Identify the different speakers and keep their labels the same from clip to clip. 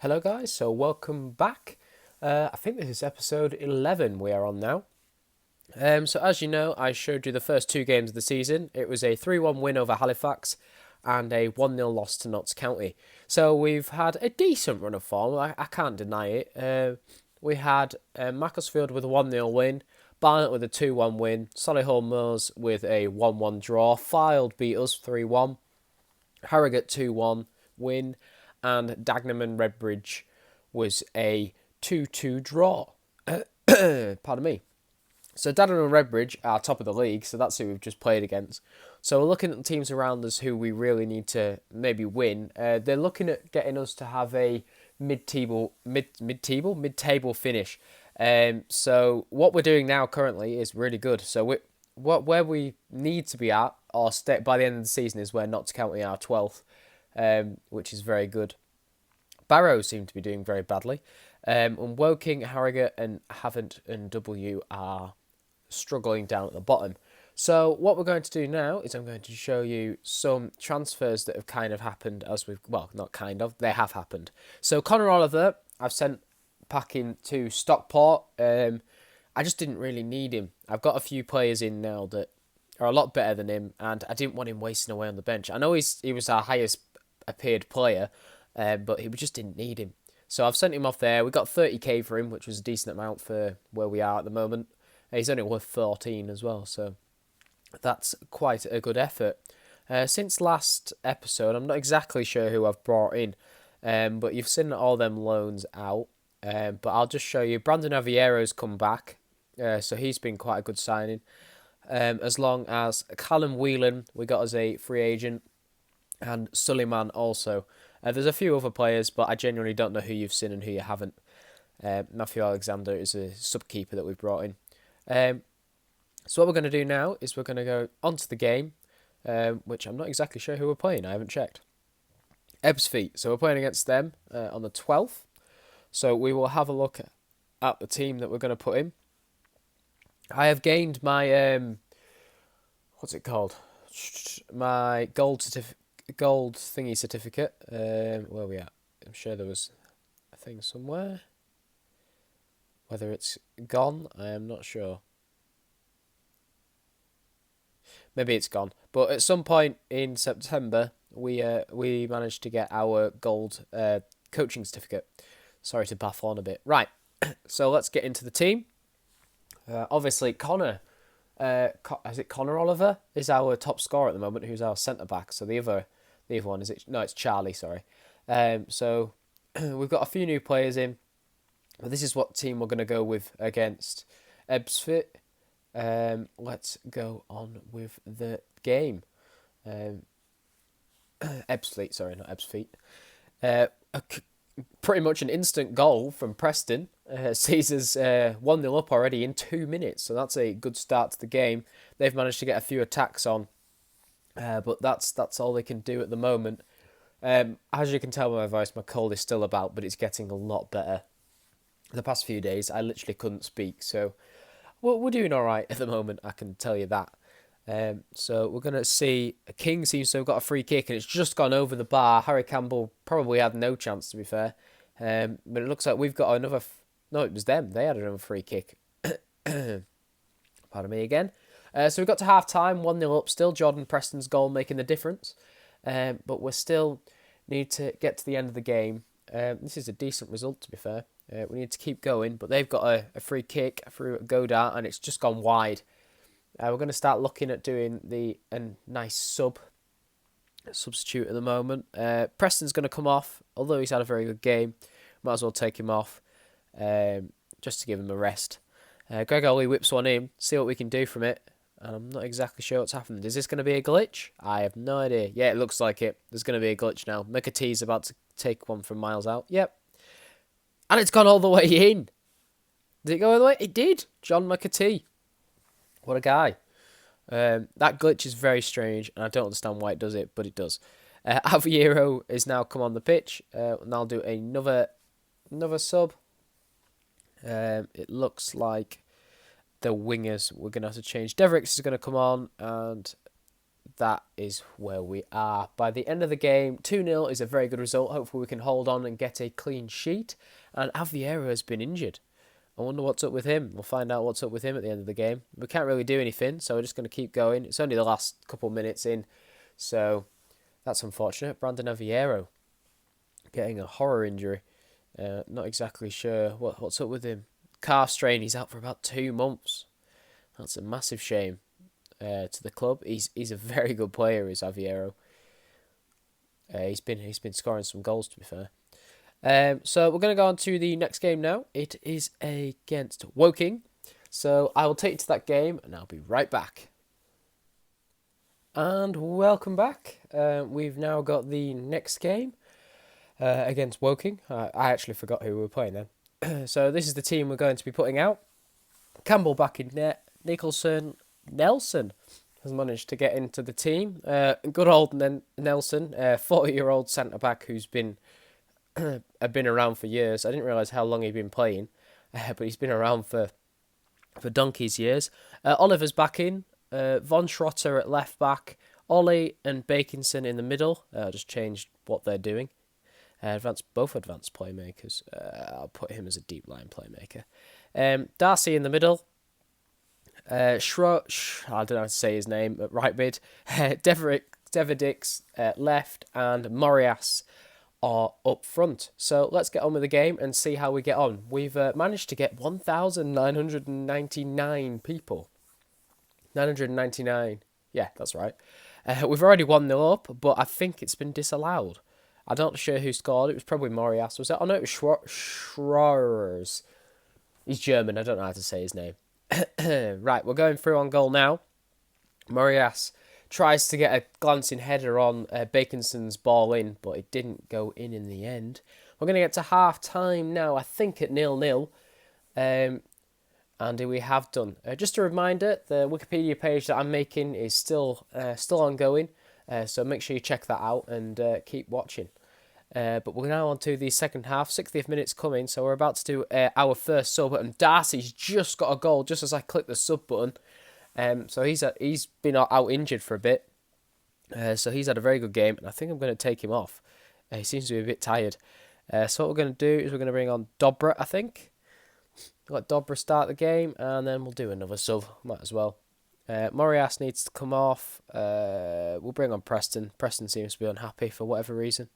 Speaker 1: Hello guys, so welcome back. I think this is episode 11 we are on now. So as you know, I showed you the first two games of the season. It was a 3-1 win over Halifax and a 1-0 loss to Notts County. So we've had a decent run of form, I can't deny it. We had Macclesfield with a 1-0 win, Barnet with a 2-1 win, Solihull Moors with a 1-1 draw, Fylde beat us 3-1, Harrogate 2-1 win, and Dagenham and Redbridge was a 2-2 draw. Pardon me. So Dagenham and Redbridge are top of the league, so that's who we've just played against. So we're looking at the teams around us who we really need to maybe win. They're looking at getting us to have a mid-table finish. So what we're doing now currently is really good. So where we need to be at, or by the end of the season, is where Notts County are 12th, which is very good. Barrow seem to be doing very badly. And Woking, Harrogate, and Havant and W are struggling down at the bottom. So what we're going to do now is I'm going to show you some transfers that have kind of happened not kind of, they have happened. So Connor Oliver, I've sent packing to Stockport. I just didn't really need him. I've got a few players in now that are a lot better than him, and I didn't want him wasting away on the bench. I know he was our highest appeared player, but we just didn't need him. So I've sent him off there. We got 30k for him, which was a decent amount for where we are at the moment. He's only worth 14 as well, so that's quite a good effort. Since last episode, I'm not exactly sure who I've brought in, but you've seen all them loans out. But I'll just show you. Brandon Aviero's come back, so he's been quite a good signing. As long as Callum Whelan, we got as a free agent, and Suleiman also. There's a few other players, but I genuinely don't know who you've seen and who you haven't. Matthew Alexander is a sub-keeper that we've brought in. So what we're going to do now is we're going to go onto the game, which I'm not exactly sure who we're playing. I haven't checked. Ebbsfleet. So we're playing against them on the 12th. So we will have a look at the team that we're going to put in. I have gained my what's it called? My gold thingy certificate. Where are we at? I'm sure there was a thing somewhere. Whether it's gone, I am not sure. Maybe it's gone. But at some point in September, we managed to get our gold coaching certificate. Sorry to baff on a bit. Right, so let's get into the team. Obviously, Connor Oliver is our top scorer at the moment, who's our centre-back. So the other one, it's Charlie, sorry. So we've got a few new players in. But this is what team we're going to go with against Ebbsfleet. Let's go on with the game. Ebbsfleet, sorry, not Ebbsfleet. Pretty much an instant goal from Preston. Sees us 1-0 up already in 2 minutes. So that's a good start to the game. They've managed to get a few attacks on. But that's all they can do at the moment. As you can tell by my voice, my cold is still about, but it's getting a lot better. The past few days, I literally couldn't speak. So we're doing all right at the moment, I can tell you that. So we're going to see King seems to have got a free kick and it's just gone over the bar. Harry Campbell probably had no chance, to be fair. But it looks like we've got another... No, it was them. They had another free kick. Pardon me again. So we got to half-time, 1-0 up. Still Jordan Preston's goal making the difference. But we still need to get to the end of the game. This is a decent result, to be fair. We need to keep going. But they've got a free kick through Godard and it's just gone wide. We're going to start looking at doing a nice substitute at the moment. Preston's going to come off, although he's had a very good game. Might as well take him off just to give him a rest. Greg Ollie whips one in, see what we can do from it. And I'm not exactly sure what's happened. Is this going to be a glitch? I have no idea. Yeah, it looks like it. There's going to be a glitch now. McAtee's about to take one from miles out. Yep. And it's gone all the way in. Did it go all the way? It did. John McAtee. What a guy. That glitch is very strange, and I don't understand why it does it, but it does. Aviero is now come on the pitch, and I'll do another sub. It looks like the wingers we're going to have to change. Deverix is going to come on, and that is where we are. By the end of the game, 2-0 is a very good result. Hopefully we can hold on and get a clean sheet. And Aviero has been injured. I wonder what's up with him. We'll find out what's up with him at the end of the game. We can't really do anything, so we're just going to keep going. It's only the last couple minutes in, so that's unfortunate. Brandon Aviero getting a horror injury. Not exactly sure what's up with him. Calf strain, he's out for about 2 months. That's a massive shame to the club. He's a very good player, is Aviero. He's been scoring some goals, to be fair. So we're going to go on to the next game now. It is against Woking. So I will take you to that game and I'll be right back. And welcome back. We've now got the next game against Woking. I actually forgot who we were playing then. So this is the team we're going to be putting out. Campbell back in net. Nelson has managed to get into the team. Good old Nelson, 40-year-old centre-back who's been around for years. I didn't realise how long he'd been playing, but he's been around for donkey's years. Oliver's back in. Von Schrotter at left back. Ollie and Bakinson in the middle. Just changed what they're doing. Both advanced playmakers. I'll put him as a deep line playmaker. Darcy in the middle. I don't know how to say his name at right mid. Devedix left, and Morias are up front. So let's get on with the game and see how we get on. We've managed to get 1,999 people. 999. Yeah, that's right. We've already 1-0 up, but I think it's been disallowed. I'm not sure who scored. It was probably Morias. Was it? Oh no, it was Schroers. He's German. I don't know how to say his name. Right, we're going through on goal now. Morias tries to get a glancing header on Bakinson's ball in, but it didn't go in the end. We're going to get to half-time now, I think at 0-0. And we have done. Just a reminder, the Wikipedia page that I'm making is still ongoing, so make sure you check that out and keep watching. But we're now on to the second half. 60th minute's coming, so we're about to do our first sub. And Darcy's just got a goal just as I click the sub button. So he's been out injured for a bit. So he's had a very good game, and I think I'm going to take him off. He seems to be a bit tired. So what we're going to do is we're going to bring on Dobra, I think. Let Dobra start the game, and then we'll do another sub. Might as well. Morias needs to come off. We'll bring on Preston. Preston seems to be unhappy for whatever reason.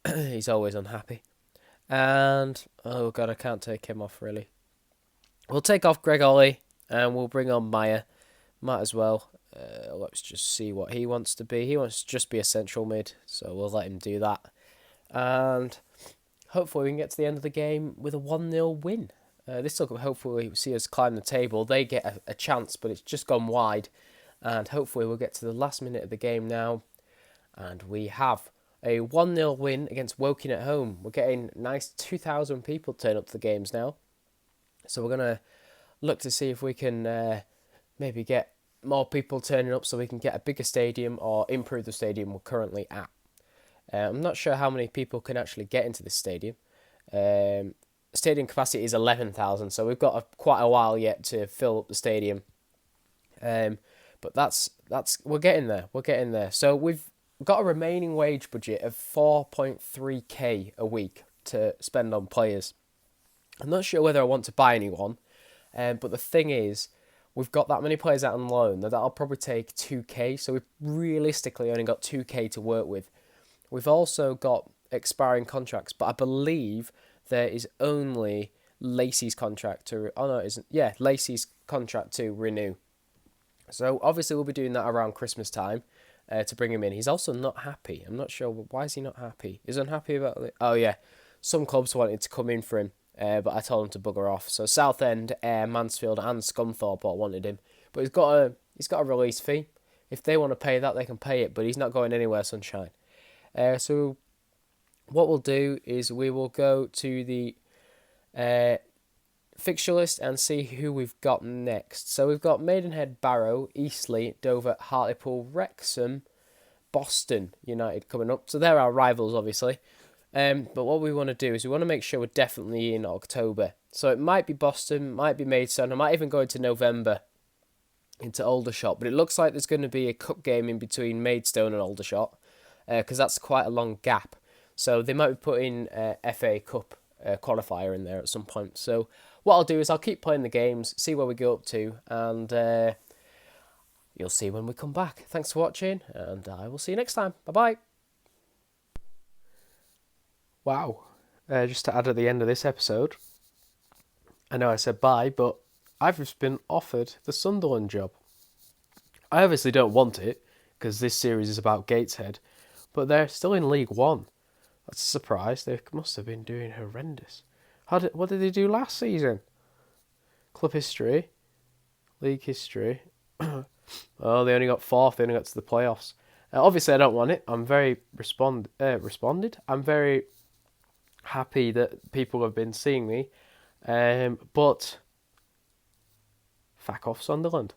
Speaker 1: He's always unhappy. And, oh God, I can't take him off, really. We'll take off Greg Ollie, and we'll bring on Meyer. Might as well. Let's just see what he wants to be. He wants to just be a central mid, so we'll let him do that. And hopefully we can get to the end of the game with a 1-0 win. This will hopefully see us climb the table. They get a chance, but it's just gone wide. And hopefully we'll get to the last minute of the game now. And we have a 1-0 win against Woking at home. We're getting nice 2,000 people turn up to the games now. So we're going to look to see if we can maybe get more people turning up so we can get a bigger stadium or improve the stadium we're currently at. I'm not sure how many people can actually get into this stadium. Stadium capacity is 11,000, so we've got quite a while yet to fill up the stadium. But that's we're getting there. We're getting there. So we've got a remaining wage budget of 4.3k a week to spend on players. I'm not sure whether I want to buy anyone, but the thing is, we've got that many players out on loan that that'll probably take 2k. So we've realistically only got 2k to work with. We've also got expiring contracts, but I believe there is only Lacey's contract to... Oh, no, it isn't. Yeah, Lacey's contract to renew. So, obviously, we'll be doing that around Christmas time to bring him in. He's also not happy. I'm not sure. Why is he not happy? He's unhappy about it. Oh, yeah. Some clubs wanted to come in for him, but I told him to bugger off. So, Southend, Mansfield and Scunthorpe all wanted him. But he's got a release fee. If they want to pay that, they can pay it. But he's not going anywhere, sunshine. So what we'll do is we will go to the fixture list and see who we've got next. So we've got Maidenhead, Barrow, Eastleigh, Dover, Hartlepool, Wrexham, Boston United coming up. So they're our rivals, obviously. But what we want to do is we want to make sure we're definitely in October. So it might be Boston, might be Maidstone, I might even go into November. into Aldershot. But it looks like there's going to be a cup game in between Maidstone and Aldershot, because that's quite a long gap. So they might be putting FA Cup qualifier in there at some point. So what I'll do is I'll keep playing the games, see where we go up to, and you'll see when we come back. Thanks for watching, and I will see you next time. Bye-bye. Wow. Just to add at the end of this episode, I know I said bye, but I've just been offered the Sunderland job. I obviously don't want it, because this series is about Gateshead, but they're still in League One. That's a surprise. They must have been doing horrendous. What did they do last season? Club history, league history. Oh, they only got fourth. They only got to the playoffs. Obviously, I don't want it. I'm very responded. I'm very happy that people have been seeing me. But fuck off, Sunderland.